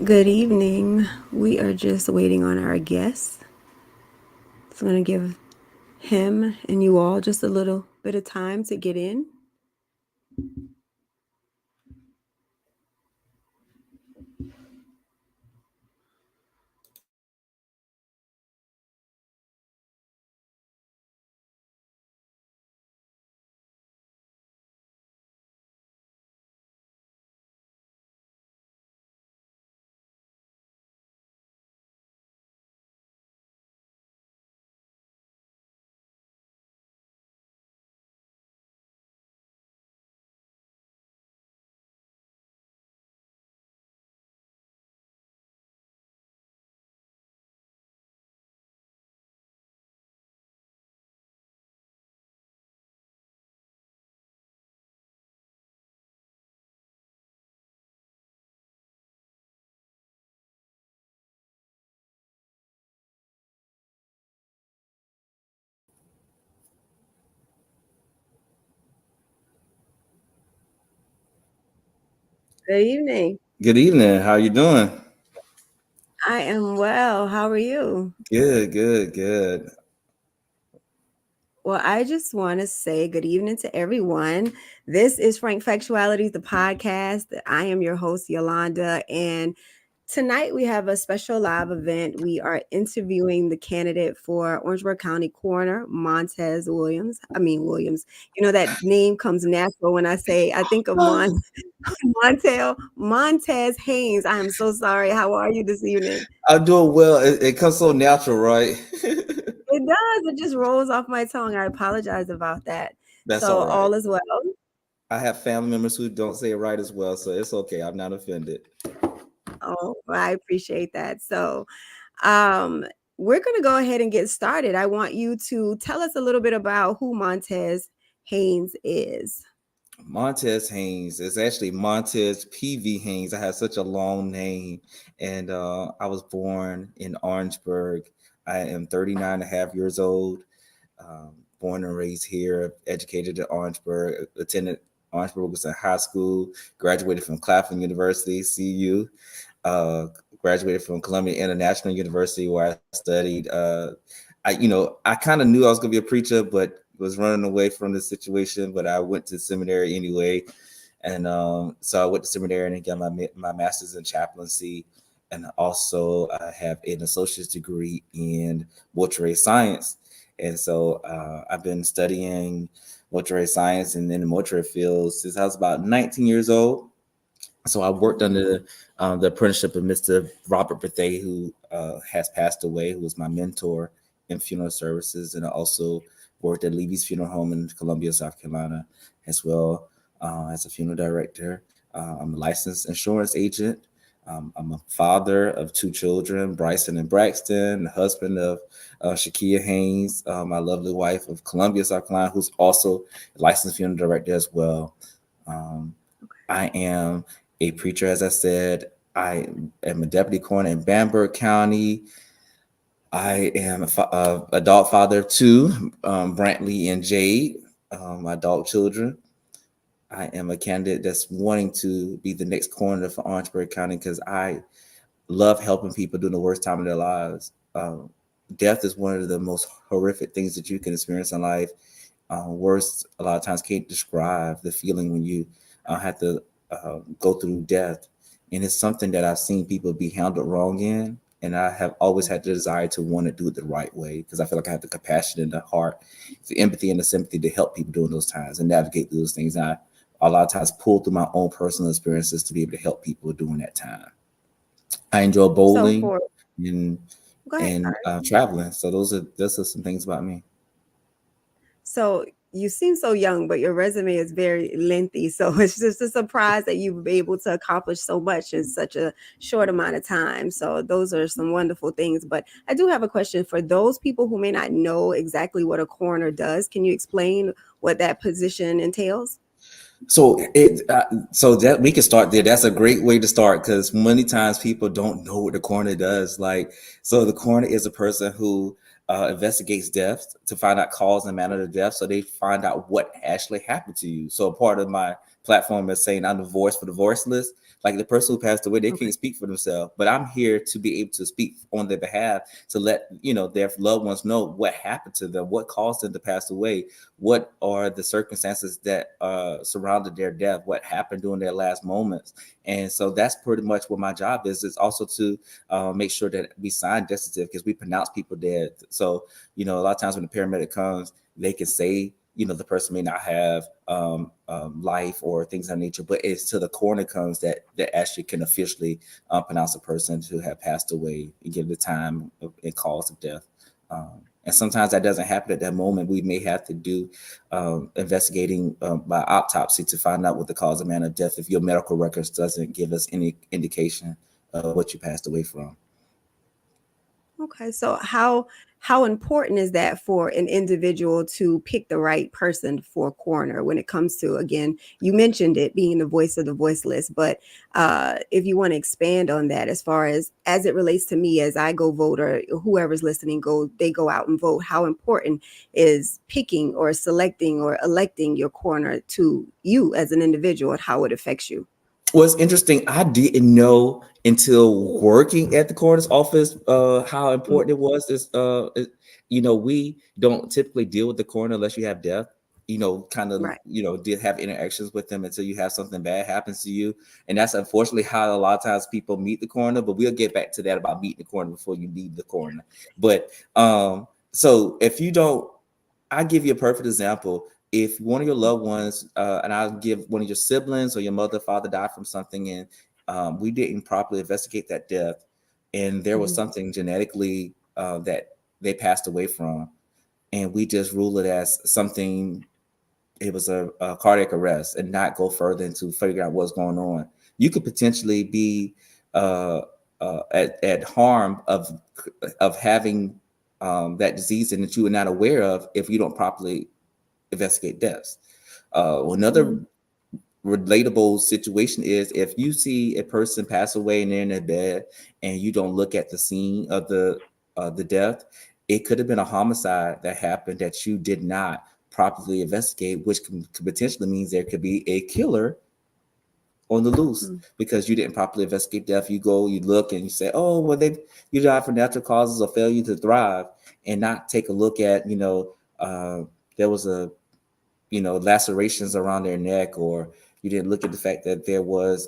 Good evening. We are just waiting on our guest. So I'm going to give him and you all just a little bit of time to get in. Good evening. Good evening. How you doing? I am well. How are you? Good. Well, I just want to say good evening to everyone. This is Frank Factualities, the podcast. I am your host, Yolanda, and tonight we have a special live event. We are interviewing the candidate for Orangeburg County Coroner, Montez Williams. You know, that name comes natural when I think of Montez Haynes. I am so sorry. How are you this evening? I'm doing well. It comes so natural, right? It does. It just rolls off my tongue. I apologize about that. That's So all right. all is well. I have family members who don't say it right as well, so it's okay. I'm not offended. Oh, I appreciate that. So, um, we're going to go ahead and get started. I want you to tell us a little bit about who Montez Haynes is. Montez Haynes is actually Montez P.V. Haynes. I have such a long name, and I was born in Orangeburg. I am 39 and a half years old. Born and raised here, educated at Orangeburg, attended Orangeburg High School, graduated from Claflin University, CU, uh, graduated from Columbia International University where I studied. I kind of knew I was going to be a preacher, but was running away from the situation. But I went to seminary anyway, and so I went to seminary and got my master's in chaplaincy, and also I have an associate's degree in mortuary science. And so I've been studying mortuary science and in the mortuary field since I was about 19 years old. So I worked under the apprenticeship of Mr. Robert Bethay, who has passed away, who was my mentor in funeral services. And I also worked at Levy's Funeral Home in Columbia, South Carolina, as well as a funeral director. I'm a licensed insurance agent. I'm a father of two children, Bryson and Braxton, the husband of Shakia Haynes, my lovely wife of Columbia, South Carolina, who's also a licensed funeral director as well. Um, I am a preacher, as I said. I am a deputy coroner in Bamberg County. I am a adult father of two, Brantley and Jade, my adult children. I am a candidate that's wanting to be the next coroner for Orangeburg County because I love helping people during the worst time of their lives. Death is one of the most horrific things that you can experience in life. Words a lot of times can't describe the feeling when you have to go through death, and it's something that I've seen people be handled wrong in, and I have always had the desire to want to do it the right way because I feel like I have the compassion and the heart, the empathy and the sympathy to help people during those times and navigate through those things. I a lot of times pull through my own personal experiences to be able to help people during that time. I enjoy So bowling for and Go ahead. and traveling. So those are some things about me. So you seem so young, but your resume is very lengthy. So it's just a surprise that you've been able to accomplish so much in such a short amount of time. So those are some wonderful things. But I do have a question for those people who may not know exactly what a coroner does. Can you explain what that position entails? So that we can start there. That's a great way to start because many times people don't know what the coroner does. Like, so the coroner is a person who investigates deaths to find out cause and manner of death, so they find out what actually happened to you. So part of my platform as saying I'm the voice for the voiceless. Like the person who passed away, they Okay. can't speak for themselves, but I'm here to be able to speak on their behalf to let their loved ones know what happened to them, what caused them to pass away, what are the circumstances that surrounded their death, what happened during their last moments. And so that's pretty much what my job is. It's also to make sure that we sign death certificates because we pronounce people dead. So a lot of times when the paramedic comes, they can say the person may not have life or things of that nature, but it's till the coroner comes that actually can officially pronounce a person to have passed away and give the time and cause of death. And sometimes that doesn't happen at that moment. We may have to do investigating by autopsy to find out what the cause of manner of death if your medical records doesn't give us any indication of what you passed away from. Okay, so how important is that for an individual to pick the right person for a coroner when it comes to, again, you mentioned it being the voice of the voiceless, but if you want to expand on that as far as it relates to me as I go vote or whoever's listening they go out and vote, how important is picking or selecting or electing your coroner to you as an individual and how it affects you? Well, it's interesting. I didn't know until working at the coroner's office how Mm. important it was. We don't typically deal with the coroner unless you have death. Kind of Right. did have interactions with them until you have something bad happens to you, and that's unfortunately how a lot of times people meet the coroner. But we'll get back to that about meeting the coroner before you meet the coroner. But so if you don't, I give you a perfect example. If one of your loved ones, and I'll give one of your siblings or your mother, father died from something, and we didn't properly investigate that death, and there was Mhm. something genetically that they passed away from, and we just rule it as something. It was a cardiac arrest, and not go further into figure out what's going on. You could potentially be at harm of having that disease and that you were not aware of if you don't properly investigate deaths. Another Mm. relatable situation is if you see a person pass away and they're in their bed and you don't look at the scene of the death, it could have been a homicide that happened that you did not properly investigate, which could potentially means there could be a killer on the loose Mm. because you didn't properly investigate death. You go, you look, and you say, "Oh, well, you died for natural causes or failure to thrive," and not take a look at there was a lacerations around their neck, or you didn't look at the fact that there was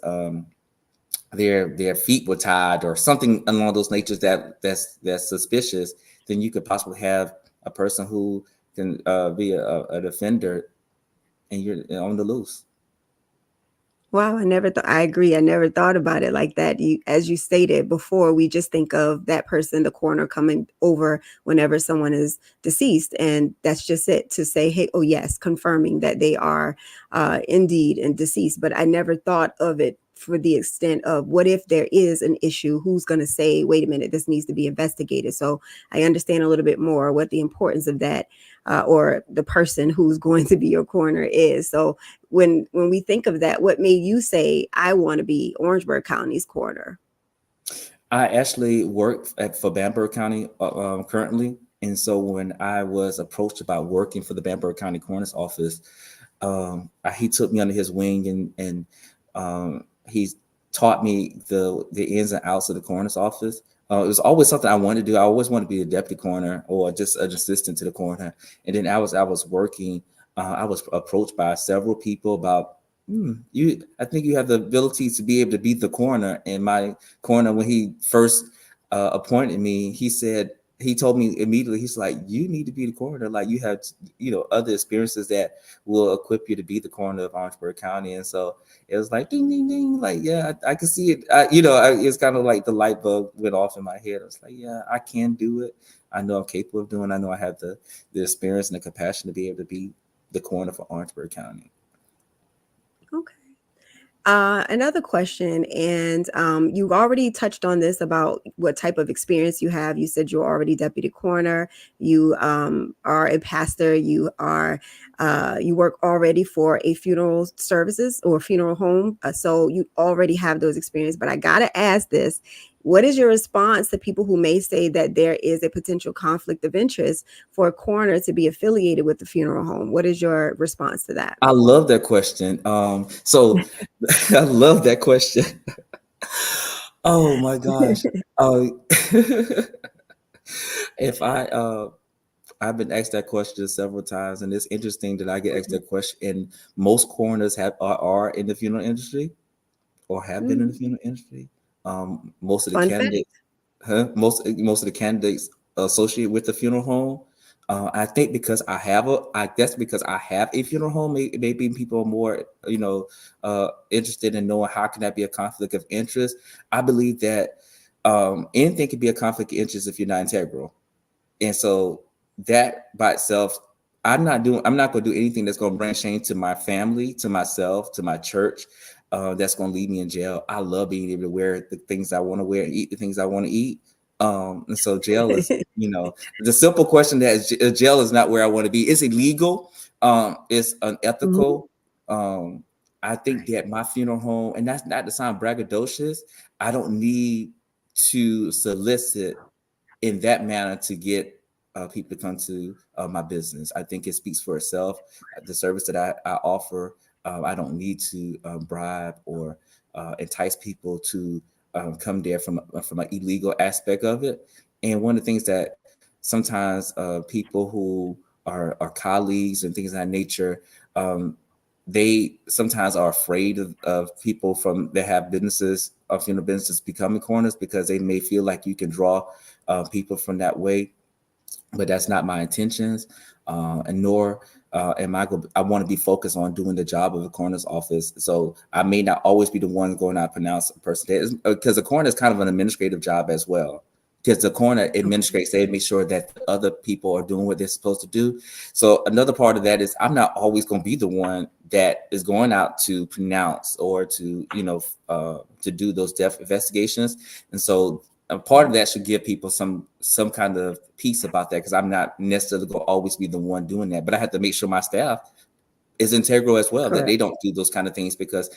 their feet were tied or something along those natures that's suspicious. Then you could possibly have a person who can be an offender, and you're on the loose. Wow, I never thought I agree. I never thought about it like that. As you stated before, we just think of that person, the coroner coming over whenever someone is deceased. And that's just it to say, hey, oh, yes, confirming that they are indeed and deceased. But I never thought of it for the extent of what if there is an issue, who's going to say, wait a minute, this needs to be investigated. So I understand a little bit more what the importance of that or the person who's going to be your coroner is. So when we think of that, what made you say I want to be Orangeburg County's coroner? I actually work for Bamberg County currently, and so when I was approached about working for the Bamberg County Coroner's Office, he took me under his wing and he's taught me the ins and outs of the coroner's office. It was always something I wanted to do. I always wanted to be a deputy coroner or just an assistant to the coroner. And then I was working. I was approached by several people about I think you have the ability to be able to be the coroner. And my coroner, when he first appointed me, he told me immediately, he's like, you need to be the coroner. Like you have, other experiences that will equip you to be the coroner of Orangeburg County. And so it was like, ding, ding, ding. Like, yeah, I can see it. It's kind of like the light bulb went off in my head. I was like, yeah, I can do it. I know I'm capable of doing it. I know I have the experience and the compassion to be able to be the coroner for Orangeburg County. Okay. Another question, and you already touched on this about what type of experience you have. You said you're already deputy coroner. You are a pastor. You work already for a funeral services or funeral home. So you already have those experience. But I gotta ask this: What is your response to people who may say that there is a potential conflict of interest for a coroner to be affiliated with the funeral home? What is your response to that? I love that question. So I love that question. Oh my gosh. Uh, if I've been asked that question several times, and it's interesting that I get asked that question. And most coroners are in the funeral industry or have been in the Mhm. funeral industry. Most of the Fun fact. candidates, most of the candidates associated with the funeral home. I think because I guess because I have a funeral home, maybe people are more, interested in knowing how can that be a conflict of interest. I believe that anything can be a conflict of interest if you're not integral. And so that by itself, I'm not going to do anything that's going to bring shame to my family, to myself, to my church. That's going to leave me in jail. I love being able to wear the things I want to wear and eat the things I want to eat. And so jail is, the simple question that is, jail is not where I want to be. It's illegal. It's Mhm. unethical. I think that my funeral home, and that's not to sound braggadocious, I don't need to solicit in that manner to get people to come to my business. I think it speaks for itself. The service that I offer, I don't need to bribe or entice people to come there from an illegal aspect of it. And one of the things that sometimes people who are colleagues and things of that nature, um, they sometimes are afraid of people from that have businesses of businesses becoming corners because they may feel like you can draw people from that way, but that's not my intentions, and nor am I go. I want to be focused on doing the job of the coroner's office. So I may not always be the one going out pronounce a person because the coroner is kind of an administrative job as well. Because the coroner Okay. administrates, they make sure that the other people are doing what they're supposed to do. So another part of that is I'm not always going to be the one that is going out to pronounce or to to do those death investigations. And so a part of that should give people some kind of peace about that because I'm not necessarily going to always be the one doing that, but I have to make sure my staff is integral as well, that Correct. they don't do those kind of things because,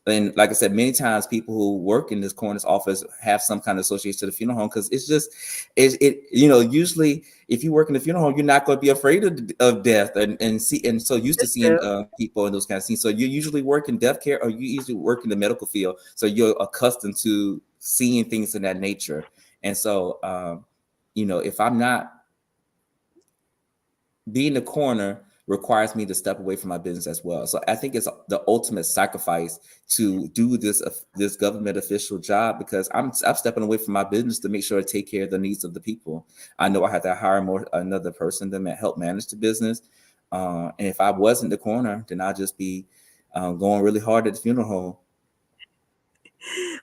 and like I said, many times people who work in this coroner's office have some kind of association to the funeral home because it's just usually if you work in the funeral home you're not going to be afraid of death and see and so used to That's seeing true. people in those kind of scenes. So you usually work in death care or you usually work in the medical field, so you're accustomed to seeing things in that nature. And so if I'm not being the coroner requires me to step away from my business as well. So I think it's the ultimate sacrifice to do this government official job because I'm stepping away from my business to make sure I take care of the needs of the people. I know I have to hire another person to help manage the business. And if I wasn't the coroner, then I'd just be going really hard at the funeral home.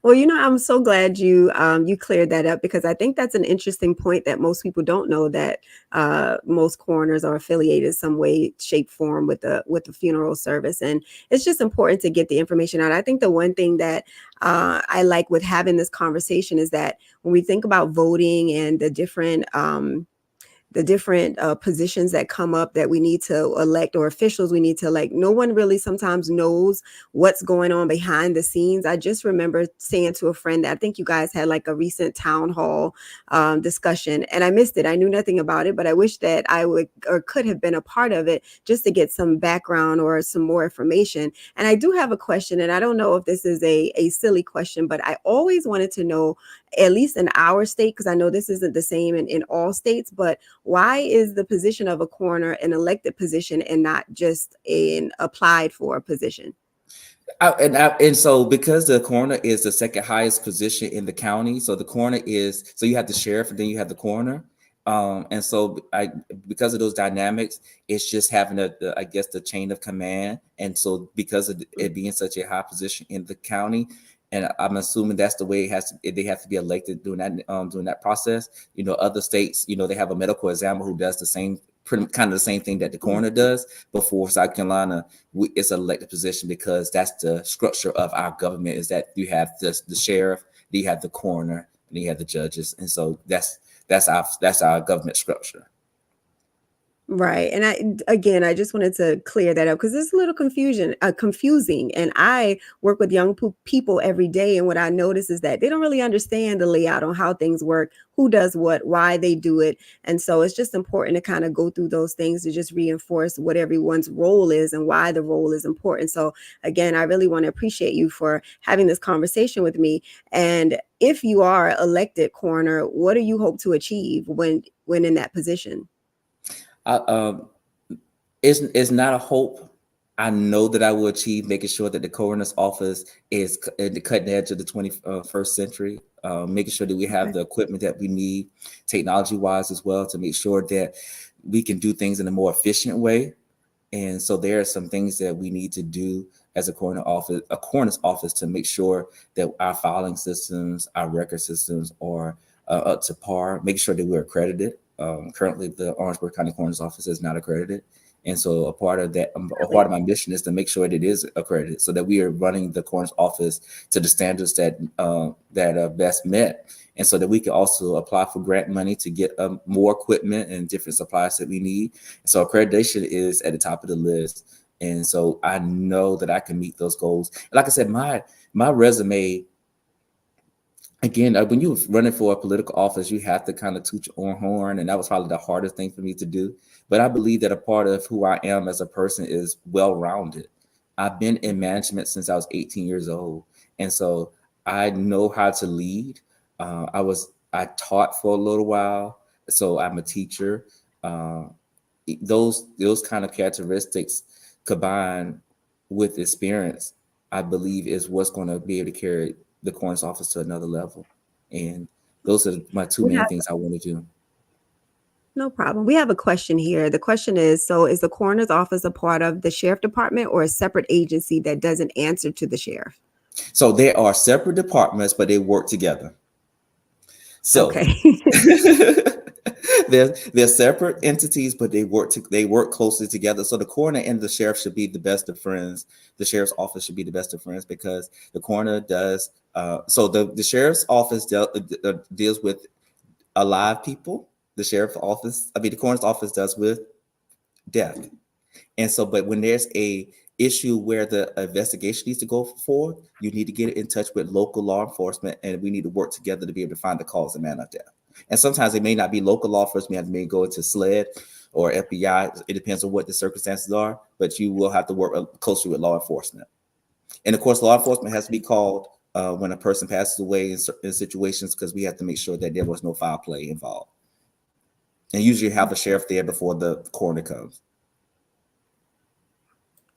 Well, I'm so glad you cleared that up because I think that's an interesting point that most people don't know that most coroners are affiliated some way, shape, form with the funeral service, and it's just important to get the information out. I think the one thing that I like with having this conversation is that when we think about voting and the different positions that come up that we need to elect or officials we need to elect. No one really sometimes knows what's going on behind the scenes. I just remember saying to a friend that I think you guys had like a recent town hall discussion and I missed it. I knew nothing about it, but I wish that I would or could have been a part of it just to get some background or some more information. And I do have a question, and I don't know if this is a silly question, but I always wanted to know, at least in our state, because I know this isn't the same in all states, but why is the position of a coroner an elected position and not just an applied for position? And so because the coroner is the second highest position in the county, so the coroner is so you have the sheriff and then you have the coroner. And so because of those dynamics, it's just having I guess the chain of command. And so because of it being such a high position in the county, and I'm assuming that's the way they have to be elected during that process. Other states, they have a medical examiner who does the same pretty kind of the same thing that the coroner does. Before South Carolina, it's an elected position because that's the structure of our government, is that you have the sheriff, then you have the coroner, and you have the judges. And so that's our government structure. Right. And I just wanted to clear that up because there's a little confusing. And I work with young people every day. And what I notice is that they don't really understand the layout on how things work, who does what, why they do it. And so it's just important to kind of go through those things to just reinforce what everyone's role is and why the role is important. So again, I really want to appreciate you for having this conversation with me. And if you are elected coroner, what do you hope to achieve when in that position? I, it's not a hope. I know that I will achieve making sure that the coroner's office is at the cutting edge of the 21st century, making sure that we have the equipment that we need, technology wise as well, to make sure that we can do things in a more efficient way. And so there are some things that we need to do as a coroner's office to make sure that our filing systems, our record systems are up to par, make sure that we're accredited. Currently, the Orangeburg County Coroner's Office is not accredited. And so a part of that, a part of my mission is to make sure that it is accredited so that we are running the coroner's office to the standards that are best met. And so that we can also apply for grant money to get more equipment and different supplies that we need. So accreditation is at the top of the list. And so I know that I can meet those goals. Like I said, my resume, again, when you're running for a political office, you have to kind of toot your own horn. And that was probably the hardest thing for me to do. But I believe that a part of who I am as a person is well-rounded. I've been in management since I was 18 years old. And so I know how to lead. I taught for a little while. So I'm a teacher. Those kind of characteristics combined with experience, I believe, is what's going to be able to carry the coroner's office to another level. And those are my two main things I want to do. No problem. We have a question here. The question is, so is the coroner's office a part of the sheriff department or a separate agency that doesn't answer to the sheriff? So there are separate departments, but they work together. So okay. they're separate entities, but they work closely together. So the coroner and the sheriff should be the best of friends. The sheriff's office should be the best of friends because the coroner does. So the sheriff's office deals with alive people. The coroner's office does with death. And so, but when there's a issue where the investigation needs to go forward, you need to get in touch with local law enforcement, and we need to work together to be able to find the cause and manner of death. And sometimes it may not be local law enforcement; may go into SLED or FBI. It depends on what the circumstances are, but you will have to work closely with law enforcement. And of course, law enforcement has to be called when a person passes away in situations, because we have to make sure that there was no foul play involved. And usually have a sheriff there before the coroner comes.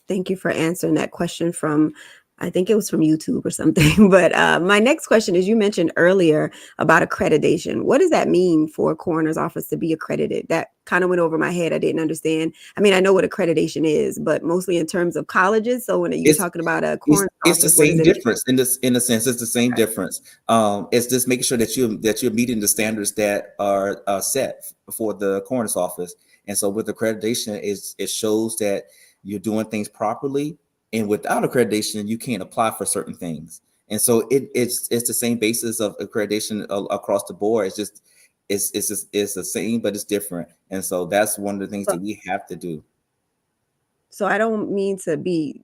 Thank you for answering that question from, I think it was from YouTube or something. But my next question is, you mentioned earlier about accreditation. What does that mean for a coroner's office to be accredited? That kind of went over my head. I didn't understand. I mean, I know what accreditation is, but mostly in terms of colleges. So when you're talking about a coroner's office, it's the same difference in a sense. It's the same difference. It's just making sure that you're meeting the standards that are set for the coroner's office. And so with accreditation, it shows that you're doing things properly, and without accreditation, you can't apply for certain things. And so it's the same basis of accreditation across the board. It's the same, but it's different. And so that's one of the things that we have to do. So I don't mean to be,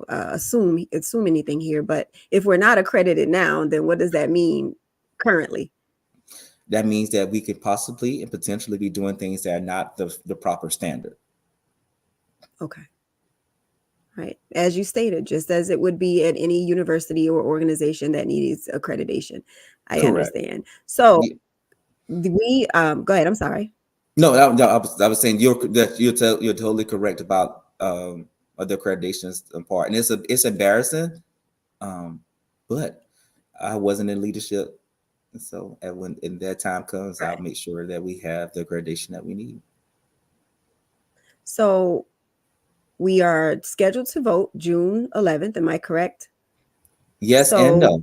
assume anything here, but if we're not accredited now, then what does that mean currently? That means that we could possibly and potentially be doing things that are not the proper standard. Okay. Right. As you stated, just as it would be at any university or organization that needs accreditation. I understand. So we go ahead. I'm sorry. No, I was saying you're totally correct about the accreditations part, and it's embarrassing, but I wasn't in leadership, so when that time comes, I'll make sure that we have the accreditation that we need. So we are scheduled to vote June 11th. Am I correct? Yes, so and no.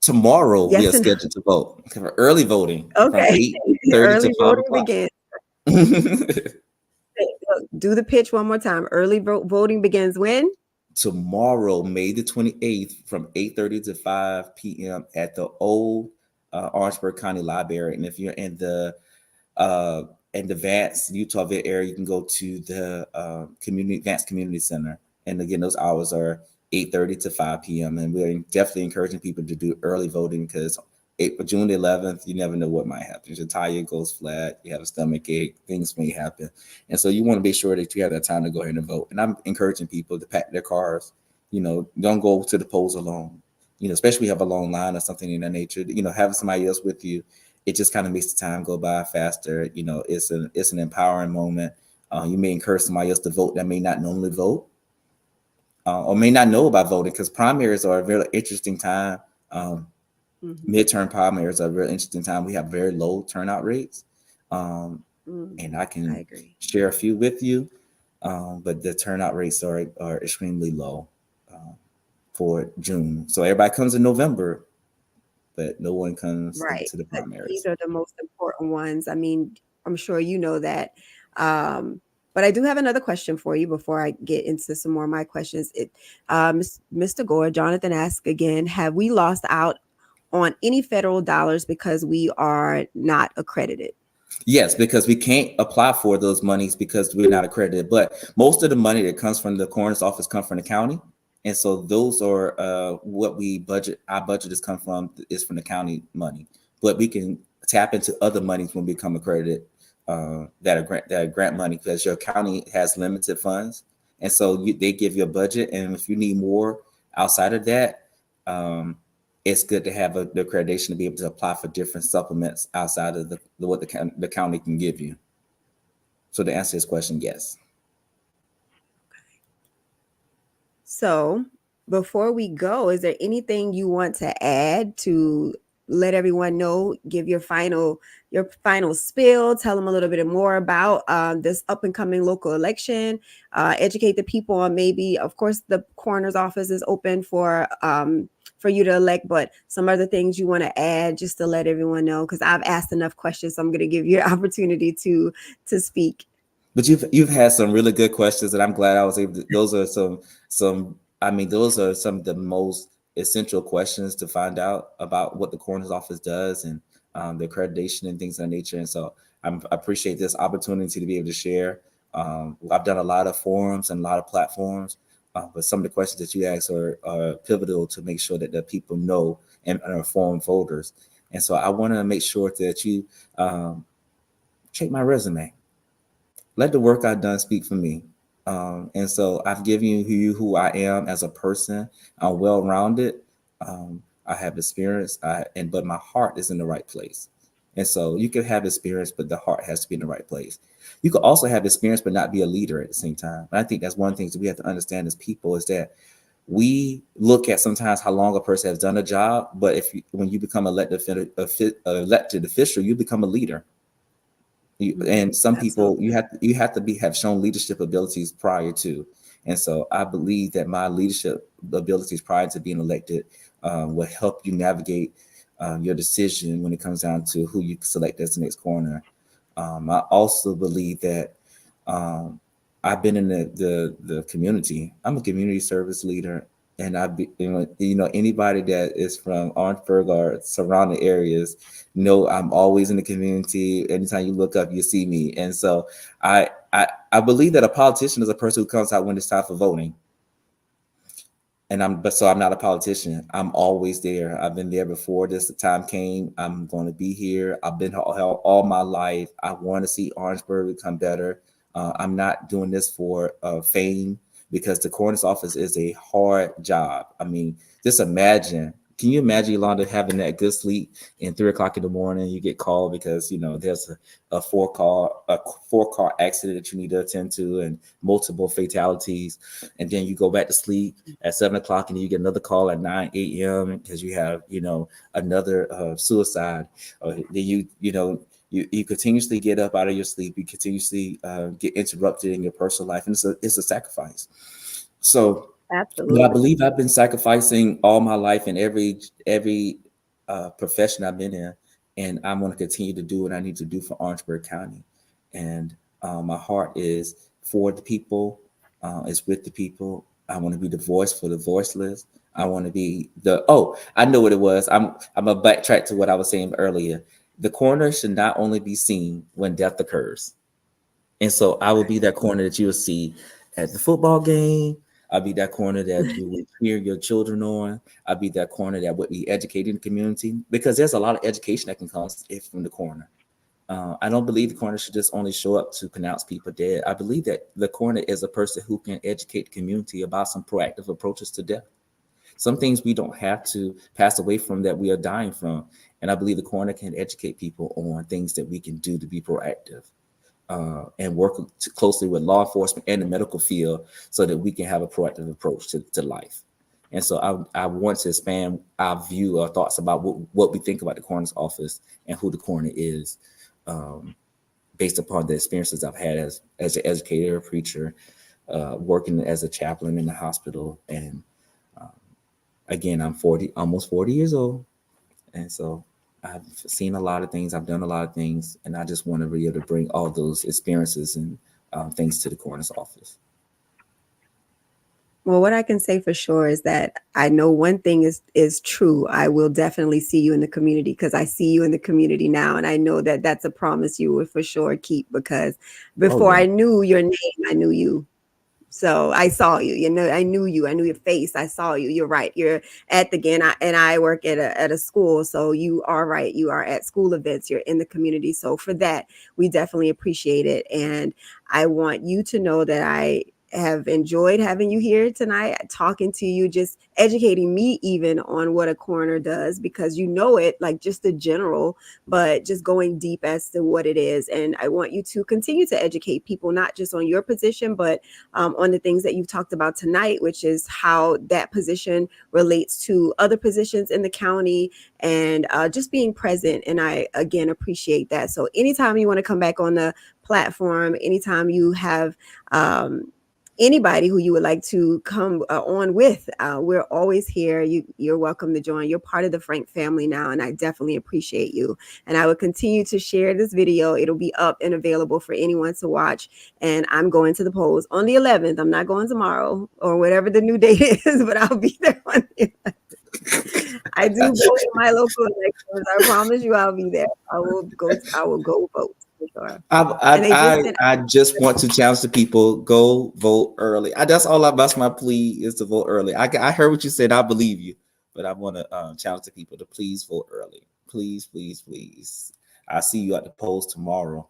Tomorrow we are scheduled to vote for early voting. Okay. From 8:30 to 5 o'clock. Begins. Do the pitch one more time. Early voting begins when? Tomorrow, May the 28th, from 8:30 to 5 p.m. at the old Orangeburg County Library. And if you're in the in the Vance, Utahville area, you can go to the community Vance Community Center. And again, those hours are 8:30 to 5 p.m. And we're definitely encouraging people to do early voting because June the 11th, you never know what might happen. Your tire goes flat, you have a stomach ache, things may happen. And so you want to be sure that you have that time to go ahead and vote. And I'm encouraging people to pack their cars. Don't go to the polls alone. Especially if you have a long line or something in that nature. Having somebody else with you, it just kind of makes the time go by faster. It's an empowering moment. You may encourage somebody else to vote that may not normally vote or may not know about voting, because primaries are a very interesting time. Midterm primaries are a very interesting time. We have very low turnout rates, and I can agree. share a few with you, but the turnout rates are extremely low for June. So everybody comes in November, but no one comes Right. into the But these primaries. are the most important ones. I mean, I'm sure you know that. But I do have another question for you before I get into some more of my questions. Mr. Gore, Jonathan asked again, have we lost out on any federal dollars because we are not accredited? Yes, because we can't apply for those monies because we're not accredited. But most of the money that comes from the coroner's office comes from the county, and so those are what we budget. Our budget is come from is from the county money, but we can tap into other monies when we become accredited. That are grant money, because your county has limited funds, and so they give you a budget, and if you need more outside of that. It's good to have the accreditation to be able to apply for different supplements outside of what the county can give you. So to answer this question, yes. So before we go, is there anything you want to add to let everyone know, give your final spiel, tell them a little bit more about this up and coming local election, educate the people on, maybe, of course, the coroner's office is open for you to elect, but some other things you want to add just to let everyone know, because I've asked enough questions, so I'm going to give you an opportunity to speak. But you've had some really good questions, and I'm glad I was able to. Those are some. I mean, those are some of the most essential questions to find out about what the coroner's office does, and the accreditation and things of that nature. And so I appreciate this opportunity to be able to share. I've done a lot of forums and a lot of platforms, but some of the questions that you ask are pivotal to make sure that the people know and are informed voters. And so I want to make sure that you check my resume. Let the work I've done speak for me. And so I've given you who I am as a person. I'm well-rounded. I have experience, but my heart is in the right place. And so you can have experience, but the heart has to be in the right place. You could also have experience, but not be a leader at the same time. And I think that's one of the things that we have to understand as people, is that we look at sometimes how long a person has done a job, but when you become elected official, you become a leader. And some people, you have shown leadership abilities prior to. And so I believe that my leadership abilities prior to being elected will help you navigate your decision when it comes down to who you select as the next coroner. I also believe that I've been in the community. I'm a community service leader, and anybody that is from Orangeburg or surrounding areas know I'm always in the community. Anytime you look up, you see me. And so I believe that a politician is a person who comes out when it's time for voting. And I'm not a politician. I'm always there. I've been there before this time came. I'm going to be here. I've been all my life. I want to see Orangeburg become better. I'm not doing this for fame, because the coroner's office is a hard job. I mean, just imagine. Can you imagine, Yolanda, having that good sleep, and 3 o'clock in the morning you get called because there's a four-car accident that you need to attend to, and multiple fatalities, and then you go back to sleep at 7 o'clock, and you get another call at 9 a.m. because you have another suicide. Then you continuously get up out of your sleep. You continuously get interrupted in your personal life, and it's a sacrifice. So. But I Absolutely. believe I've been sacrificing all my life in every profession I've been in, and I'm going to continue to do what I need to do for Orangeburg County. And my heart is for the people, is with the people. I want to be the voice for the voiceless. I want to be I know what it was. I'm a backtrack to what I was saying earlier. The coroner should not only be seen when death occurs. And so I will be that corner that you'll see at the football game. I'll be that corner that you will hear your children on. I'll be that corner that would be educating the community, because there's a lot of education that can come from the coroner. I don't believe the coroner should just only show up to pronounce people dead. I believe that the coroner is a person who can educate the community about some proactive approaches to death. Some things we don't have to pass away from that we are dying from. And I believe the coroner can educate people on things that we can do to be proactive. And work closely with law enforcement and the medical field so that we can have a proactive approach to life. And so I want to expand our view, our thoughts about what we think about the coroner's office and who the coroner is, based upon the experiences I've had as an educator, a preacher, working as a chaplain in the hospital. And again, I'm almost 40 years old. And so I've seen a lot of things. I've done a lot of things, and I just want to be able to bring all those experiences and things to the coroner's office. Well, what I can say for sure is that I know one thing is true. I will definitely see you in the community, because I see you in the community now, and I know that that's a promise you will for sure keep, because before I knew your name, I knew you. So I saw you, I knew you, I knew your face. I saw you. You're right. You're at the and I work at a school. So you are right. You are at school events. You're in the community. So for that, we definitely appreciate it. And I want you to know that I have enjoyed having you here tonight, talking to you, just educating me even on what a coroner does, because you know it, like just the general, but just going deep as to what it is. And I want you to continue to educate people, not just on your position, but on the things that you've talked about tonight, which is how that position relates to other positions in the county, and just being present. And I, again, appreciate that. So anytime you want to come back on the platform, anytime you have anybody who you would like to come on with, we're always here. You're welcome to join. You're part of the Frank family now, and I definitely appreciate you. And I will continue to share this video. It'll be up and available for anyone to watch. And I'm going to the polls on the 11th. I'm not going tomorrow or whatever the new date is, but I'll be there on the 11th. I do vote in my local elections. I promise you I'll be there. I will go vote. Sure. I just want to challenge the people: go vote early. That's my plea, is to vote early. I heard what you said. I believe you, but I want to challenge the people to please vote early. Please, please, please. I'll see you at the polls tomorrow.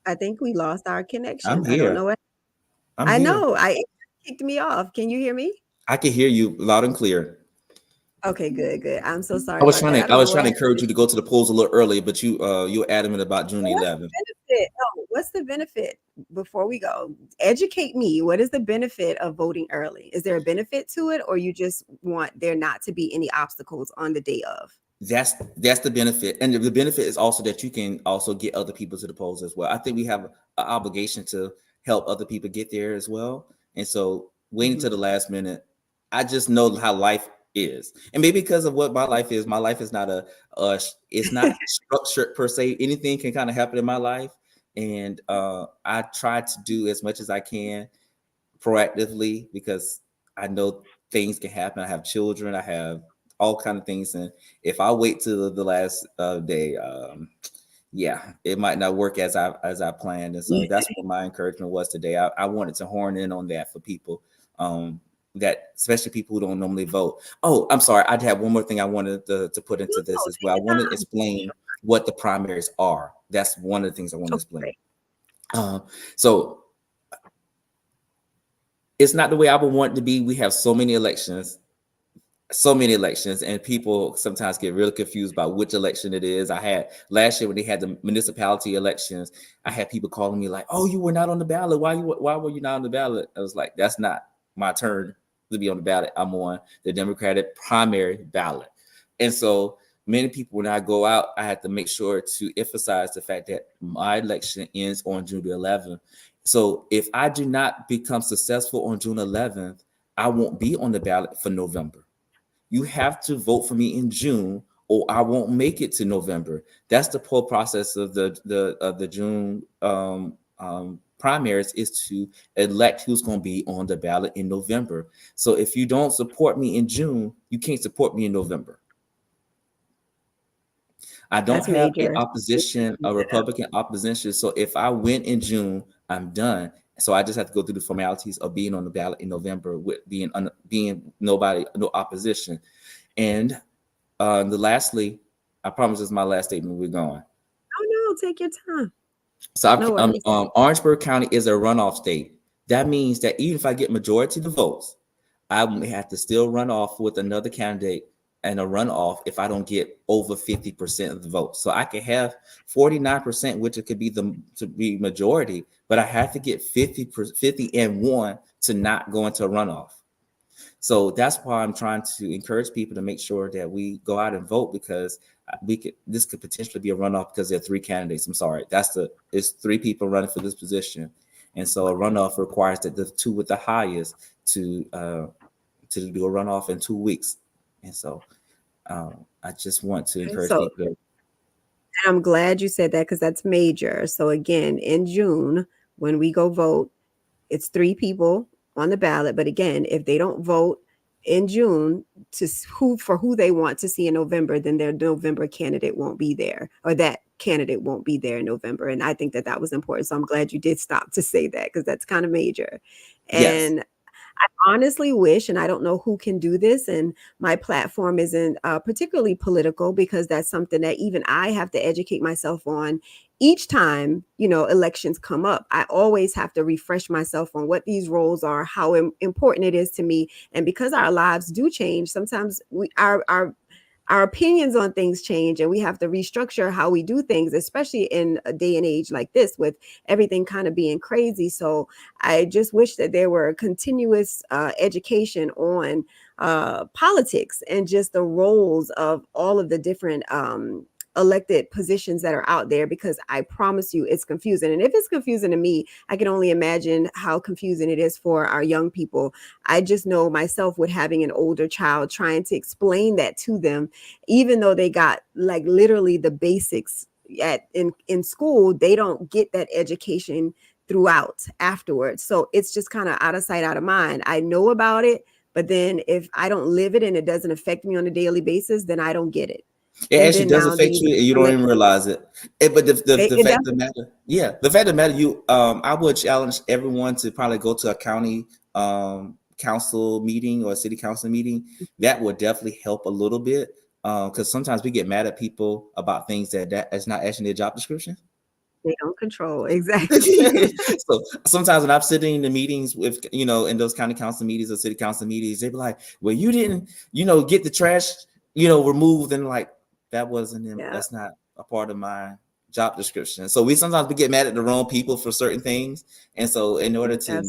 I think we lost our connection. I'm here. I don't know what. I know. It kicked me off. Can you hear me? I can hear you loud and clear. Okay, good. I'm so sorry. I was trying to encourage you to go to the polls a little early, but you're adamant about June 11th. What's the benefit? Before we go, educate me. What is the benefit of voting early? Is there a benefit to it, or you just want there not to be any obstacles on the day of? That's the benefit, and the benefit is also that you can also get other people to the polls as well. I think we have an obligation to help other people get there as well, and so waiting to the last minute, I just know how life is, and maybe because of what my life is not it's not structured per se. Anything can kind of happen in my life, and I try to do as much as I can proactively, because I know things can happen. I have children, I have all kind of things, and if I wait till the last day, it might not work as I planned. And so that's what my encouragement was today. I wanted to horn in on that for people, that especially people who don't normally vote. Oh, I'm sorry, I'd have one more thing I wanted to put into this as well. I want to explain what the primaries are. That's one of the things I want to explain. So it's not the way I would want it to be. We have so many elections, and people sometimes get really confused about which election it is. I had last year when they had the municipality elections, I had people calling me like, "Oh, you were not on the ballot. Why were you not on the ballot?" I was like, "That's not my turn to be on the ballot. I'm on the Democratic primary ballot." And so many people, when I go out, I have to make sure to emphasize the fact that my election ends on June 11th. So if I do not become successful on June 11th, I won't be on the ballot for November. You have to vote for me in June, or I won't make it to November. That's the whole process of the June primaries is to elect who's going to be on the ballot in November. So if you don't support me in June, you can't support me in November. I don't That's have a major. opposition, a Republican opposition. So if I win in June, I'm done. So I just have to go through the formalities of being on the ballot in November with being nobody, no opposition. And lastly, I promise this is my last statement. We're going. Oh no, take your time. So No worries. Orangeburg County is a runoff state. That means that even if I get majority of the votes, I may have to still run off with another candidate and a runoff if I don't get over 50% of the votes. So I could have 49%, which it could be to be majority, but I have to get 50 and 1 to not go into a runoff. So that's why I'm trying to encourage people to make sure that we go out and vote, because this could potentially be a runoff because there are 3 candidates. I'm sorry, it's 3 people running for this position, and so a runoff requires that the 2 with the highest to do a runoff in 2 weeks. And so I just want to encourage So people. I'm glad you said that, because that's major. So again, in June, when we go vote, it's 3 people on the ballot. But again, if they don't vote in June for who they want to see in November, then their November candidate won't be there, or that candidate won't be there in November. And I think that was important. So I'm glad you did stop to say that, because that's kind of major. Yes. And I honestly wish, and I don't know who can do this, and my platform isn't particularly political, because that's something that even I have to educate myself on each time, elections come up. I always have to refresh myself on what these roles are, how important it is to me. And because our lives do change, sometimes our opinions on things change, and we have to restructure how we do things, especially in a day and age like this with everything kind of being crazy. So I just wish that there were continuous education on politics and just the roles of all of the different elected positions that are out there, because I promise you it's confusing. And if it's confusing to me, I can only imagine how confusing it is for our young people. I just know myself, with having an older child, trying to explain that to them, even though they got like literally the basics in school, they don't get that education throughout afterwards. So it's just kind of out of sight, out of mind. I know about it, but then if I don't live it and it doesn't affect me on a daily basis, then I don't get it. It And actually then does now affect you, and you don't even realize it. But the it fact does. of the matter, yeah, the fact of the matter, I would challenge everyone to probably go to a county council meeting or a city council meeting. That would definitely help a little bit, because sometimes we get mad at people about things that is not actually their job description. They don't control. Exactly. So sometimes when I'm sitting in the meetings with, in those county council meetings or city council meetings, they be like, well, you didn't, get the trash, removed. And like, Yeah. that's not a part of my job description. So we sometimes get mad at the wrong people for certain things. And so in order to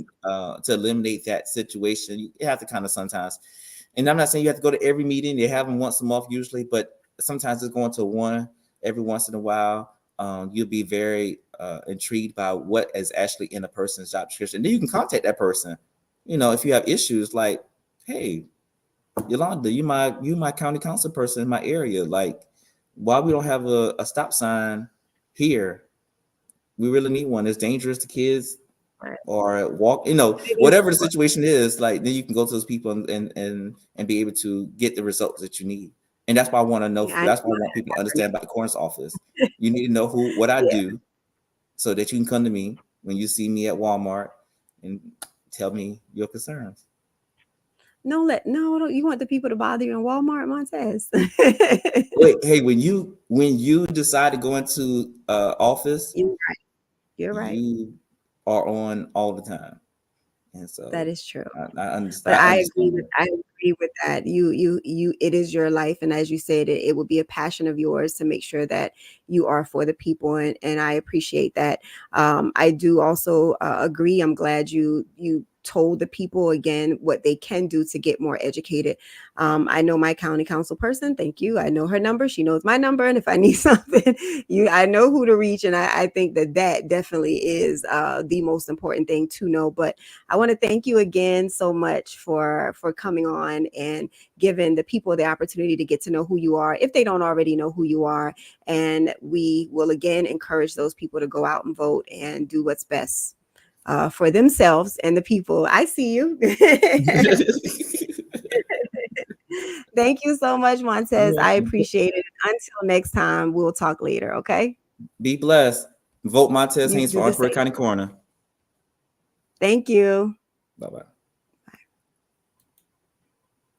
eliminate that situation, you have to kind of sometimes, and I'm not saying you have to go to every meeting. They have them once a month usually, but sometimes it's going to one every once in a while. You'll be very intrigued by what is actually in a person's job description. And then you can contact that person, if you have issues like, hey, Yolanda, you my county council person in my area. Like, why we don't have a stop sign here? We really need one. It's dangerous to kids or walk, whatever the situation is. Like, then you can go to those people and be able to get the results that you need. And that's why I want to know. Yeah, That's why I want people to understand about the coroner's office. You need to know what I yeah. do, so that you can come to me when you see me at Walmart and tell me your concerns. No, you want the people to bother you in Walmart, Montez? Wait, hey, when you decide to go into office, You're right. You're right. you are on all the time, and That so is true. I But understand. I I agree understand with that. that. You it is your life. And as you said, it would be a passion of yours to make sure that you are for the people. And I appreciate that. I do also agree. I'm glad you told the people again what they can do to get more educated. I know my county council person. Thank you. I know her number. She knows my number. And if I need something, I know who to reach. And I think that definitely is the most important thing to know. But I want to thank you again so much for coming on and giving the people the opportunity to get to know who you are, if they don't already know who you are. And we will again encourage those people to go out and vote and do what's best for themselves and the people. I see you. Thank you so much, Montez. I appreciate it. Until next time, we'll talk later. Okay. Be blessed. Vote Montez You Haynes for do the Orangeburg same. County Coroner. Thank you. Bye-bye.